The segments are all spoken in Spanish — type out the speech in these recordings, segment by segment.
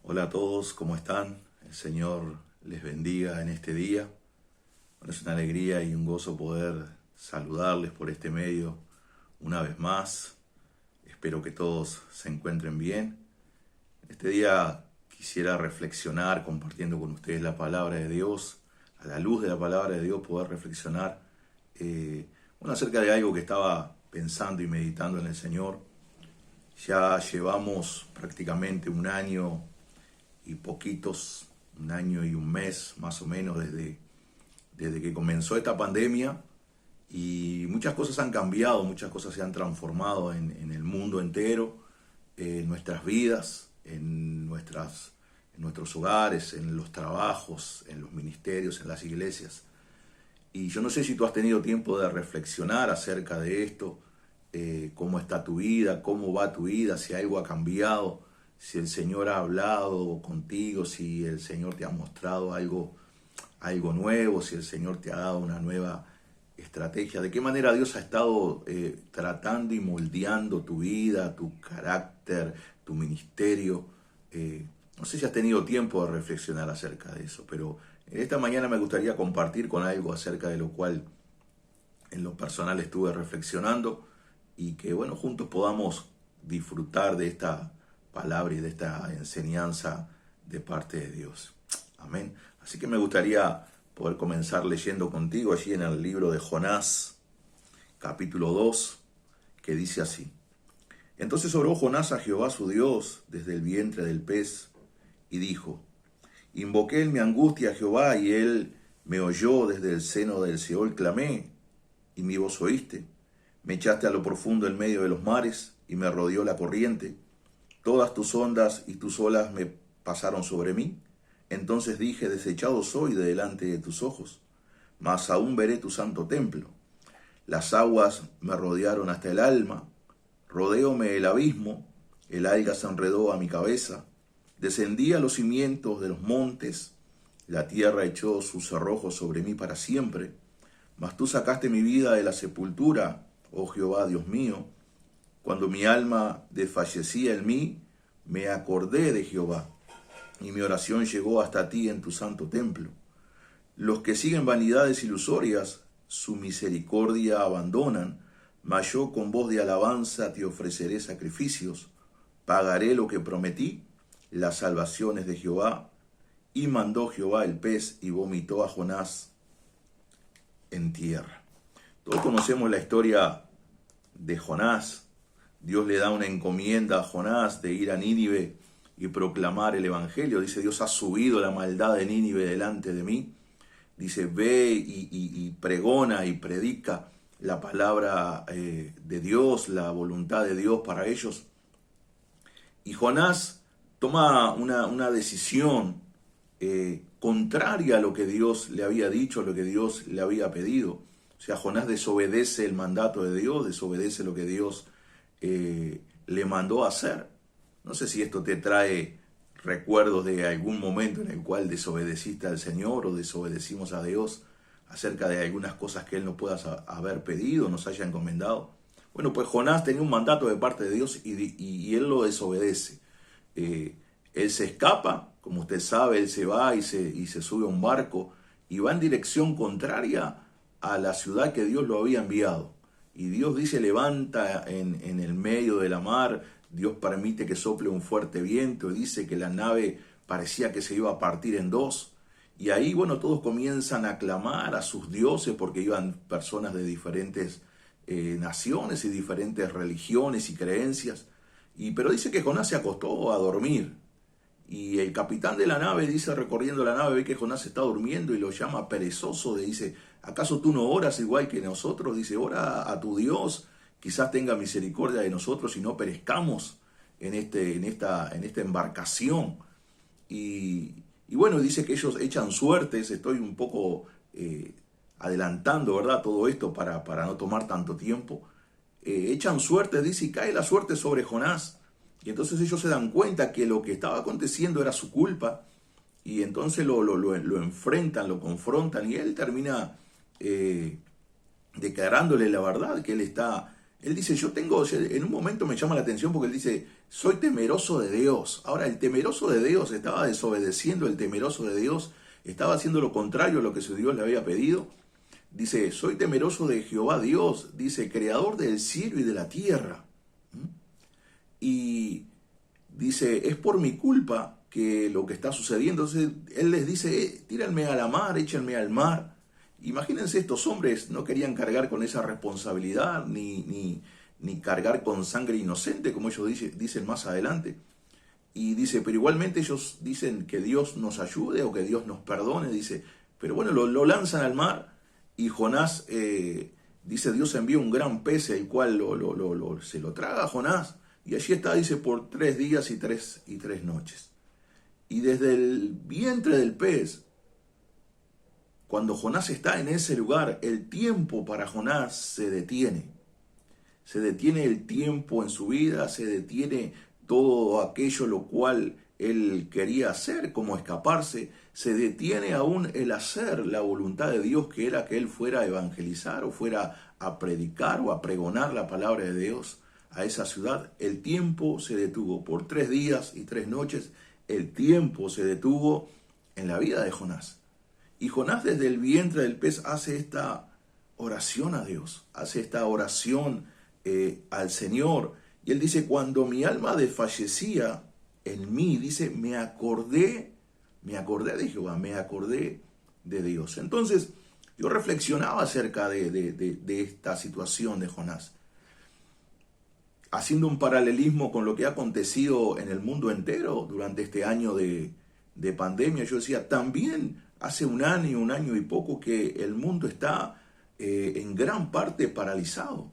Hola a todos, ¿cómo están? El Señor les bendiga en este día. Bueno, es una alegría y un gozo poder saludarles por este medio una vez más. Espero que todos se encuentren bien. Este día quisiera reflexionar compartiendo con ustedes la palabra de Dios. A la luz de la palabra de Dios poder reflexionar acerca de algo que estaba pensando y meditando en el Señor. Ya llevamos prácticamente un año y un mes más o menos desde que comenzó esta pandemia, y muchas cosas han cambiado, muchas cosas se han transformado en el mundo entero, en nuestras vidas, en nuestros hogares, en los trabajos, en los ministerios, en las iglesias. Y yo no sé si tú has tenido tiempo de reflexionar acerca de esto, cómo está tu vida, cómo va tu vida, si algo ha cambiado, si el Señor ha hablado contigo, si el Señor te ha mostrado algo nuevo, si el Señor te ha dado una nueva estrategia, de qué manera Dios ha estado tratando y moldeando tu vida, tu carácter, tu ministerio. No sé si has tenido tiempo de reflexionar acerca de eso, pero en esta mañana me gustaría compartir con algo acerca de lo cual en lo personal estuve reflexionando, y que juntos podamos disfrutar de esta palabra y de esta enseñanza de parte de Dios. Amén. Así que me gustaría poder comenzar leyendo contigo allí en el libro de Jonás, capítulo 2, que dice así: Entonces oró Jonás a Jehová su Dios desde el vientre del pez, y dijo: Invoqué en mi angustia a Jehová, y él me oyó. Desde el seno del Seol clamé, y mi voz oíste. Me echaste a lo profundo en medio de los mares, y me rodeó la corriente. Todas tus ondas y tus olas me pasaron sobre mí. Entonces dije: desechado soy de delante de tus ojos, mas aún veré tu santo templo. Las aguas me rodearon hasta el alma, rodeóme el abismo, el alga se enredó a mi cabeza. Descendí a los cimientos de los montes, la tierra echó sus cerrojos sobre mí para siempre. Mas tú sacaste mi vida de la sepultura, oh Jehová, Dios mío. Cuando mi alma desfallecía en mí, me acordé de Jehová, y mi oración llegó hasta ti en tu santo templo. Los que siguen vanidades ilusorias, su misericordia abandonan, mas yo con voz de alabanza te ofreceré sacrificios. Pagaré lo que prometí, las salvaciones de Jehová. Y mandó Jehová el pez, y vomitó a Jonás en tierra. Todos conocemos la historia de Jonás. Dios le da una encomienda a Jonás de ir a Nínive y proclamar el evangelio. Dice: Dios ha subido la maldad de Nínive delante de mí. Dice: ve y pregona y predica la palabra de Dios, la voluntad de Dios para ellos. Y Jonás toma una decisión contraria a lo que Dios le había dicho, a lo que Dios le había pedido. O sea, Jonás desobedece el mandato de Dios, desobedece lo que Dios le mandó a hacer. No sé si esto te trae recuerdos de algún momento en el cual desobedeciste al Señor o desobedecimos a Dios acerca de algunas cosas que Él no pueda haber pedido, nos haya encomendado. Bueno, pues Jonás tenía un mandato de parte de Dios y él lo desobedece. Él se escapa, como usted sabe, él se va y se sube a un barco y va en dirección contraria a la ciudad que Dios lo había enviado. Y Dios dice: levanta en el medio de la mar. Dios permite que sople un fuerte viento, y dice que la nave parecía que se iba a partir en dos. Y ahí, todos comienzan a clamar a sus dioses, porque iban personas de diferentes naciones y diferentes religiones y creencias. Pero dice que Jonás se acostó a dormir. Y el capitán de la nave dice, recorriendo la nave, ve que Jonás está durmiendo y lo llama perezoso. Le dice: ¿acaso tú no oras igual que nosotros? Dice: ora a tu Dios, quizás tenga misericordia de nosotros y no perezcamos en esta embarcación. Y dice que ellos echan suertes. Estoy un poco adelantando, ¿verdad?, todo esto para no tomar tanto tiempo. Echan suertes, dice, y cae la suerte sobre Jonás. Y entonces ellos se dan cuenta que lo que estaba aconteciendo era su culpa. Y entonces lo enfrentan, lo confrontan, y él termina declarándole la verdad, que él está Él dice, en un momento me llama la atención porque él dice, soy temeroso de Dios. Ahora, el temeroso de Dios estaba desobedeciendo, el temeroso de Dios estaba haciendo lo contrario a lo que su Dios le había pedido. Dice, soy temeroso de Jehová Dios, dice, creador del cielo y de la tierra. Y dice, es por mi culpa que lo que está sucediendo. Entonces, él les dice, tírenme a la mar, échenme al mar. Imagínense, estos hombres no querían cargar con esa responsabilidad, ni cargar con sangre inocente, como ellos dicen más adelante. Y dice, pero igualmente ellos dicen que Dios nos ayude o que Dios nos perdone. Dice, pero bueno, lo lanzan al mar y Jonás, dice, Dios envía un gran pez, el cual se lo traga a Jonás. Y allí está, dice, por 3 días y tres noches. Y desde el vientre del pez, cuando Jonás está en ese lugar, el tiempo para Jonás se detiene. Se detiene el tiempo en su vida, se detiene todo aquello lo cual él quería hacer, como escaparse. Se detiene aún el hacer la voluntad de Dios, que era que él fuera a evangelizar o fuera a predicar o a pregonar la palabra de Dios a esa ciudad. El tiempo se detuvo por 3 días y 3 noches. El tiempo se detuvo en la vida de Jonás. Y Jonás desde el vientre del pez hace esta oración a Dios, hace esta oración al Señor. Y él dice, cuando mi alma desfallecía en mí, dice, me acordé de Jehová, me acordé de Dios. Entonces, yo reflexionaba acerca de esta situación de Jonás, haciendo un paralelismo con lo que ha acontecido en el mundo entero durante este año de pandemia. Yo decía, también hace un año y poco que el mundo está en gran parte paralizado.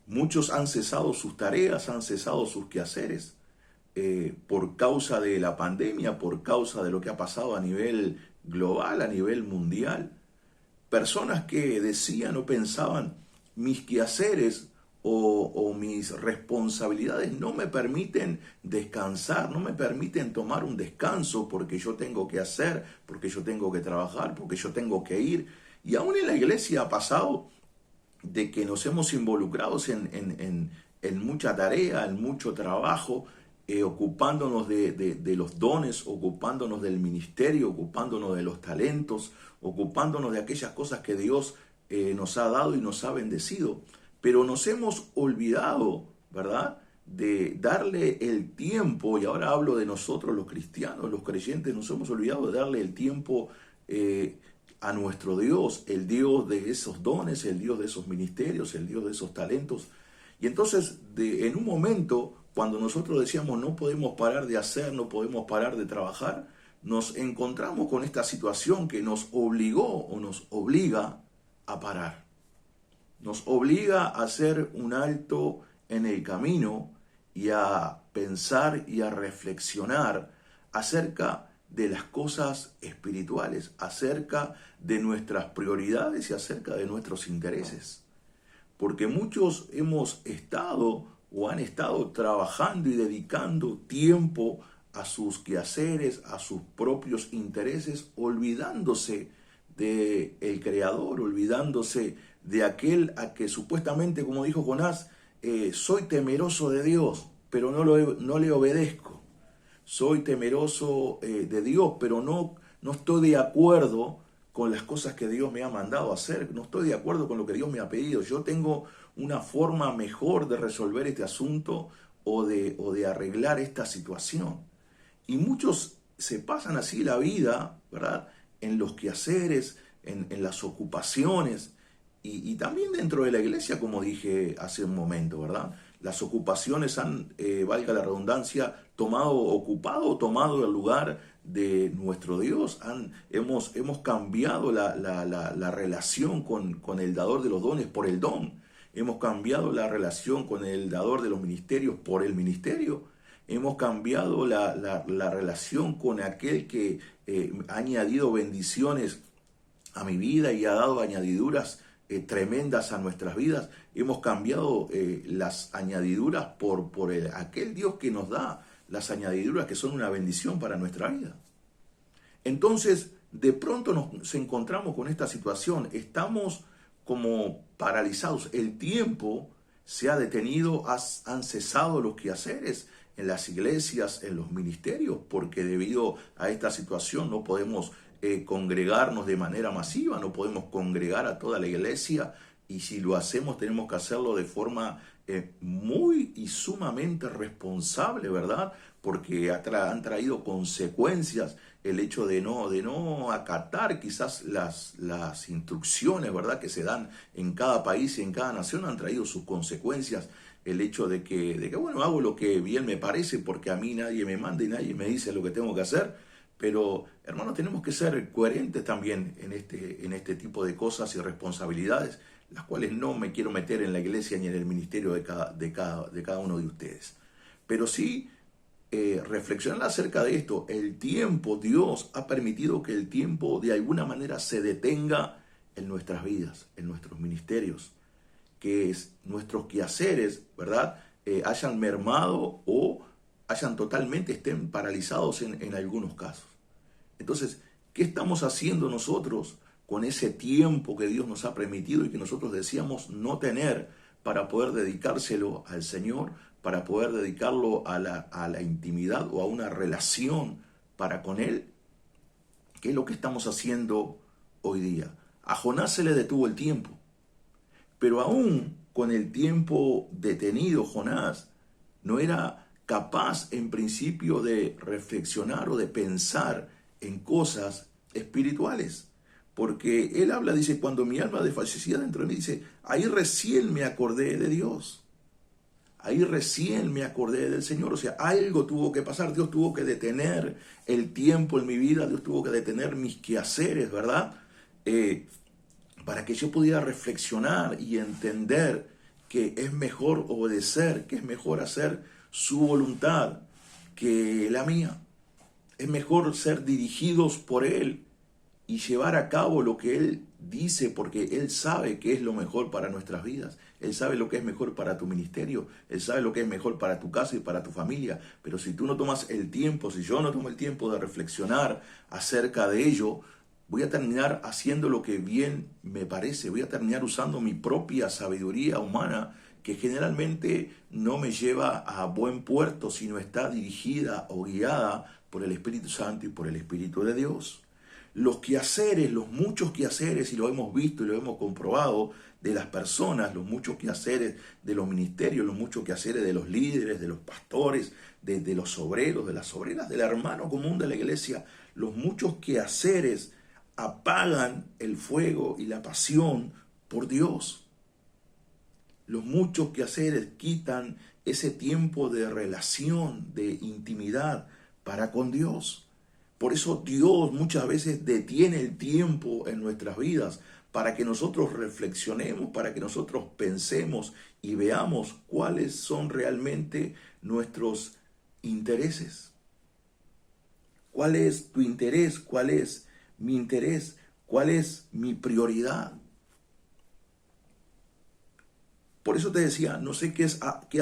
Muchos han cesado sus tareas, han cesado sus quehaceres por causa de la pandemia, por causa de lo que ha pasado a nivel global, a nivel mundial. Personas que decían o pensaban, mis quehaceres o mis responsabilidades no me permiten descansar, no me permiten tomar un descanso porque yo tengo que hacer, porque yo tengo que trabajar, porque yo tengo que ir. Y aún en la iglesia ha pasado de que nos hemos involucrado en mucha tarea, en mucho trabajo, ocupándonos de los dones, ocupándonos del ministerio, ocupándonos de los talentos, ocupándonos de aquellas cosas que Dios nos ha dado y nos ha bendecido. Pero nos hemos olvidado, ¿verdad?, de darle el tiempo, y ahora hablo de nosotros los cristianos, los creyentes, nos hemos olvidado de darle el tiempo a nuestro Dios, el Dios de esos dones, el Dios de esos ministerios, el Dios de esos talentos. Y entonces, en un momento, cuando nosotros decíamos no podemos parar de hacer, no podemos parar de trabajar, nos encontramos con esta situación que nos obligó o nos obliga a parar. Nos obliga a hacer un alto en el camino y a pensar y a reflexionar acerca de las cosas espirituales, acerca de nuestras prioridades y acerca de nuestros intereses. Porque muchos hemos estado o han estado trabajando y dedicando tiempo a sus quehaceres, a sus propios intereses, olvidándose del Creador, olvidándose de aquel a que supuestamente, como dijo Jonás, soy temeroso de Dios, pero no le obedezco. Soy temeroso de Dios, pero no estoy de acuerdo con las cosas que Dios me ha mandado a hacer. No estoy de acuerdo con lo que Dios me ha pedido. Yo tengo una forma mejor de resolver este asunto o de arreglar esta situación. Y muchos se pasan así la vida, ¿verdad?, en los quehaceres, en las ocupaciones, y también dentro de la iglesia, como dije hace un momento, ¿verdad? Las ocupaciones han, valga la redundancia, tomado el lugar de nuestro Dios. Hemos cambiado la relación con el dador de los dones por el don. Hemos cambiado la relación con el dador de los ministerios por el ministerio. Hemos cambiado la relación con aquel que ha añadido bendiciones a mi vida y ha dado añadiduras tremendas a nuestras vidas. Hemos cambiado las añadiduras por aquel Dios que nos da las añadiduras que son una bendición para nuestra vida. Entonces, de pronto nos encontramos con esta situación. Estamos como paralizados. El tiempo se ha detenido, han cesado los quehaceres en las iglesias, en los ministerios, porque debido a esta situación no podemos congregarnos de manera masiva, no podemos congregar a toda la iglesia, y si lo hacemos tenemos que hacerlo de forma muy y sumamente responsable, ¿verdad? Porque han traído consecuencias el hecho de no acatar quizás las instrucciones, ¿verdad?, que se dan en cada país y en cada nación, han traído sus consecuencias. El hecho de que, bueno, hago lo que bien me parece porque a mí nadie me manda y nadie me dice lo que tengo que hacer. Pero, hermanos, tenemos que ser coherentes también en este tipo de cosas y responsabilidades, las cuales no me quiero meter en la iglesia ni en el ministerio de cada uno de ustedes. Pero sí reflexionar acerca de esto. El tiempo, Dios ha permitido que el tiempo de alguna manera se detenga en nuestras vidas, en nuestros ministerios, que nuestros quehaceres, ¿verdad?, hayan mermado o hayan totalmente, estén paralizados en algunos casos. Entonces, ¿qué estamos haciendo nosotros con ese tiempo que Dios nos ha permitido y que nosotros decíamos no tener para poder dedicárselo al Señor, para poder dedicarlo a la intimidad o a una relación para con Él? ¿Qué es lo que estamos haciendo hoy día? A Jonás se le detuvo el tiempo, pero aún con el tiempo detenido, Jonás no era capaz en principio de reflexionar o de pensar en cosas espirituales. Porque él habla, dice, cuando mi alma desfallecía dentro de mí, dice, ahí recién me acordé de Dios. Ahí recién me acordé del Señor. O sea, algo tuvo que pasar. Dios tuvo que detener el tiempo en mi vida. Dios tuvo que detener mis quehaceres, ¿verdad? Para que yo pudiera reflexionar y entender que es mejor obedecer, que es mejor hacer su voluntad que la mía. Es mejor ser dirigidos por Él y llevar a cabo lo que Él dice, porque Él sabe qué es lo mejor para nuestras vidas. Él sabe lo que es mejor para tu ministerio. Él sabe lo que es mejor para tu casa y para tu familia. Pero si tú no tomas el tiempo, si yo no tomo el tiempo de reflexionar acerca de ello, voy a terminar haciendo lo que bien me parece. Voy a terminar usando mi propia sabiduría humana, que generalmente no me lleva a buen puerto, sino está dirigida o guiada por el Espíritu Santo y por el Espíritu de Dios. Los quehaceres, los muchos quehaceres, y lo hemos visto y lo hemos comprobado, de las personas, los muchos quehaceres de los ministerios, los muchos quehaceres de los líderes, de los pastores, de los obreros, de las obreras, del hermano común de la iglesia, los muchos quehaceres apagan el fuego y la pasión por Dios. Los muchos quehaceres quitan ese tiempo de relación, de intimidad para con Dios. Por eso Dios muchas veces detiene el tiempo en nuestras vidas para que nosotros reflexionemos, para que nosotros pensemos y veamos cuáles son realmente nuestros intereses. ¿Cuál es tu interés? ¿Cuál es mi interés? ¿Cuál es mi prioridad? Por eso te decía, no sé qué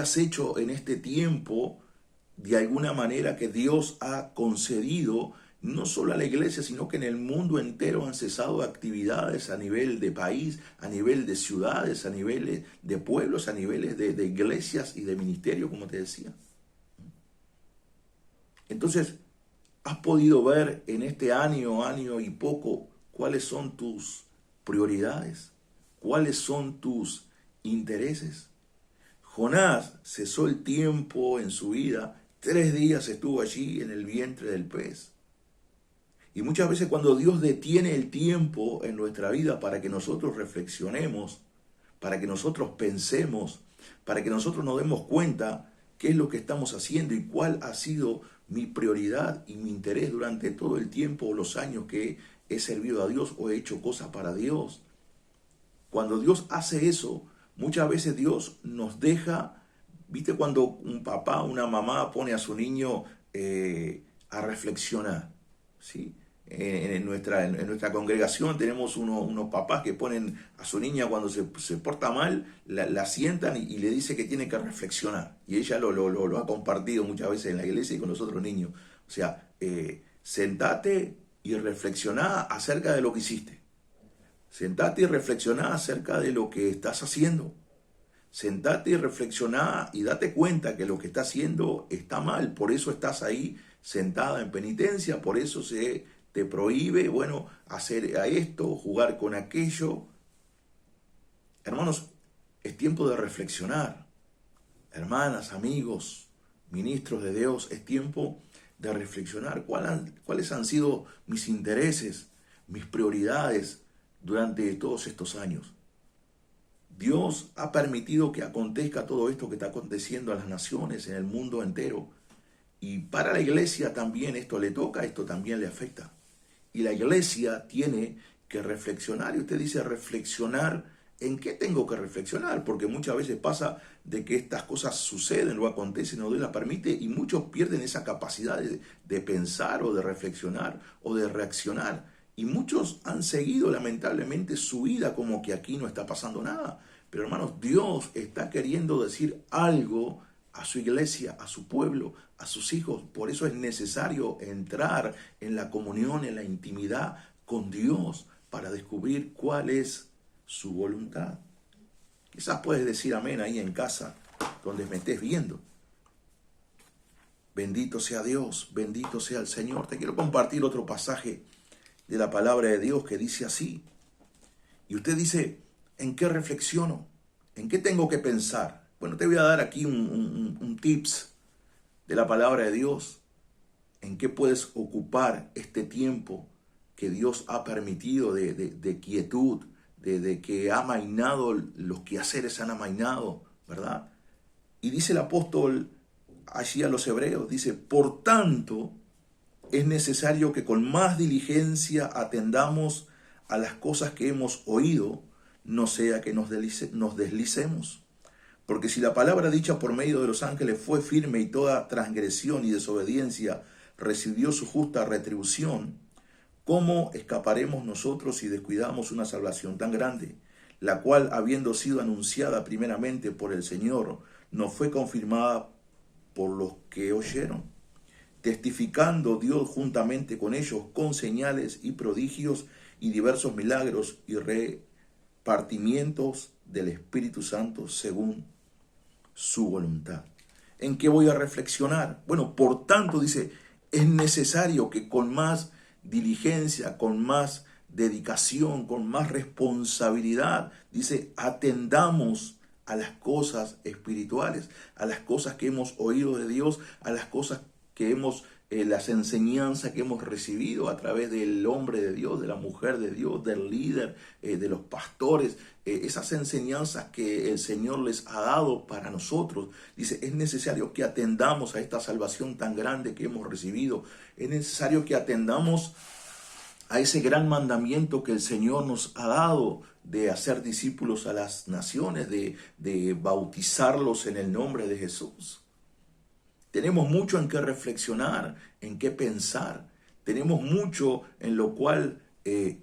has hecho en este tiempo, de alguna manera que Dios ha concedido, no solo a la iglesia, sino que en el mundo entero han cesado actividades a nivel de país, a nivel de ciudades, a niveles de pueblos, a niveles de iglesias y de ministerio, como te decía. Entonces, ¿has podido ver en este año y poco, cuáles son tus prioridades? ¿Cuáles son tus intereses? Jonás cesó el tiempo en su vida, 3 días estuvo allí en el vientre del pez. Y muchas veces cuando Dios detiene el tiempo en nuestra vida para que nosotros reflexionemos, para que nosotros pensemos, para que nosotros nos demos cuenta qué es lo que estamos haciendo y cuál ha sido mi prioridad y mi interés durante todo el tiempo o los años que he servido a Dios o he hecho cosas para Dios. Cuando Dios hace eso, muchas veces Dios nos deja, ¿viste cuando un papá o una mamá pone a su niño a reflexionar? ¿Sí? En nuestra congregación tenemos unos papás que ponen a su niña cuando se porta mal, la sientan y le dice que tiene que reflexionar. Y ella lo ha compartido muchas veces en la iglesia y con los otros niños. O sea, sentate y reflexioná acerca de lo que hiciste. Sentate y reflexioná acerca de lo que estás haciendo. sentate y reflexioná y date cuenta que lo que estás haciendo está mal. Por eso estás ahí sentada en penitencia, por eso se te prohíbe, bueno, hacer a esto, jugar con aquello. Hermanos, es tiempo de reflexionar. Hermanas, amigos, ministros de Dios, es tiempo de reflexionar cuáles han sido mis intereses, mis prioridades durante todos estos años. Dios ha permitido que acontezca todo esto que está aconteciendo a las naciones, en el mundo entero. Y para la iglesia también esto le toca, esto también le afecta. Y la iglesia tiene que reflexionar. Y usted dice reflexionar, ¿en qué tengo que reflexionar? Porque muchas veces pasa de que estas cosas suceden o acontecen o Dios las permite y muchos pierden esa capacidad de pensar o de reflexionar o de reaccionar. Y muchos han seguido lamentablemente su vida como que aquí no está pasando nada. Pero hermanos, Dios está queriendo decir algo a su iglesia, a su pueblo, a sus hijos. Por eso es necesario entrar en la comunión, en la intimidad con Dios para descubrir cuál es su voluntad. Quizás puedes decir amén ahí en casa, donde me estés viendo. Bendito sea Dios, bendito sea el Señor. Te quiero compartir otro pasaje de la palabra de Dios que dice así. Y usted dice, ¿en qué reflexiono? ¿En qué tengo que pensar? Bueno, te voy a dar aquí un tips de la palabra de Dios. ¿En qué puedes ocupar este tiempo que Dios ha permitido de quietud, de que ha amainado, los quehaceres han amainado, ¿verdad? Y dice el apóstol allí a los hebreos, dice, por tanto, es necesario que con más diligencia atendamos a las cosas que hemos oído, no sea que nos deslicemos. Porque si la palabra dicha por medio de los ángeles fue firme y toda transgresión y desobediencia recibió su justa retribución, ¿cómo escaparemos nosotros si descuidamos una salvación tan grande, la cual, habiendo sido anunciada primeramente por el Señor, nos fue confirmada por los que oyeron? Testificando Dios juntamente con ellos con señales y prodigios y diversos milagros y repartimientos del Espíritu Santo según su voluntad. ¿En qué voy a reflexionar? Bueno, por tanto, dice, es necesario que con más diligencia, con más dedicación, con más responsabilidad, dice, atendamos a las cosas espirituales, a las cosas que hemos oído de Dios, a las cosas que hemos, las enseñanzas que hemos recibido a través del hombre de Dios, de la mujer de Dios, del líder, de los pastores, esas enseñanzas que el Señor les ha dado para nosotros. Dice, es necesario que atendamos a esta salvación tan grande que hemos recibido. Es necesario que atendamos a ese gran mandamiento que el Señor nos ha dado de hacer discípulos a las naciones, de bautizarlos en el nombre de Jesús. Tenemos mucho en qué reflexionar, en qué pensar. Tenemos mucho en lo cual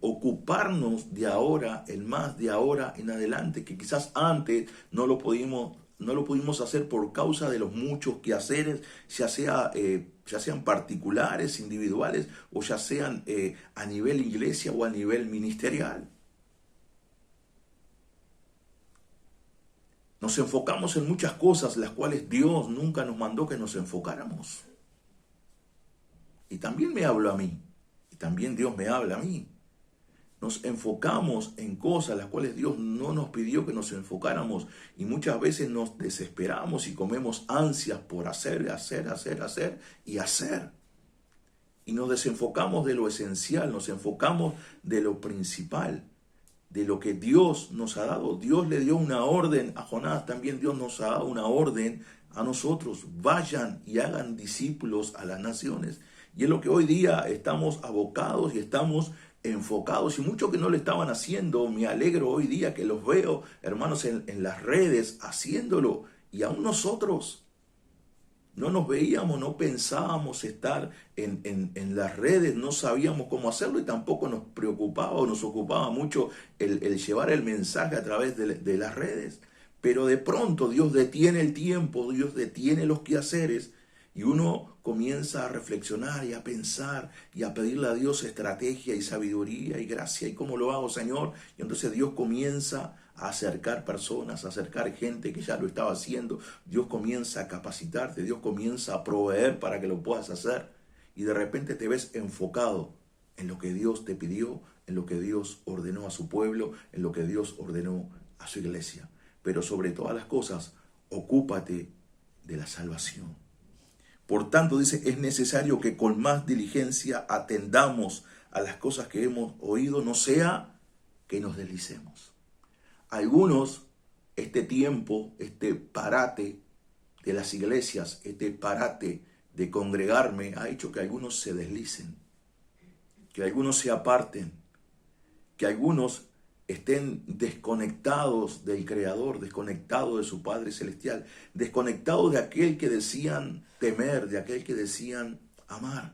ocuparnos de ahora, el más de ahora en adelante, que quizás antes no lo pudimos hacer por causa de los muchos quehaceres, ya sean particulares, individuales, o ya sean a nivel iglesia o a nivel ministerial. Nos enfocamos en muchas cosas, las cuales Dios nunca nos mandó que nos enfocáramos. Y también me habla a mí, y también Dios me habla a mí. Nos enfocamos en cosas las cuales Dios no nos pidió que nos enfocáramos, y muchas veces nos desesperamos y comemos ansias por hacer y hacer. Y nos desenfocamos de lo esencial, nos enfocamos de lo principal, de lo que Dios nos ha dado. Dios le dio una orden a Jonás, también Dios nos ha dado una orden a nosotros. Vayan y hagan discípulos a las naciones. Y es lo que hoy día estamos abocados y estamos enfocados. Y muchos que no lo estaban haciendo, me alegro hoy día que los veo, hermanos, en las redes haciéndolo. Y aún nosotros no nos veíamos, no pensábamos estar en las redes, no sabíamos cómo hacerlo y tampoco nos preocupaba o nos ocupaba mucho el llevar el mensaje a través de las redes. Pero de pronto Dios detiene el tiempo, Dios detiene los quehaceres y uno comienza a reflexionar y a pensar y a pedirle a Dios estrategia y sabiduría y gracia. ¿Y cómo lo hago, Señor? Y entonces Dios comienza a acercar personas, a acercar gente que ya lo estaba haciendo. Dios comienza a capacitarte, Dios comienza a proveer para que lo puedas hacer. Y de repente te ves enfocado en lo que Dios te pidió, en lo que Dios ordenó a su pueblo, en lo que Dios ordenó a su iglesia. Pero sobre todas las cosas, ocúpate de la salvación. Por tanto, dice, es necesario que con más diligencia atendamos a las cosas que hemos oído, no sea que nos deslicemos. Algunos, este tiempo, este parate de las iglesias, este parate de congregarme, ha hecho que algunos se deslicen, que algunos se aparten, que algunos estén desconectados del Creador, desconectados de su Padre Celestial, desconectados de aquel que decían temer, de aquel que decían amar.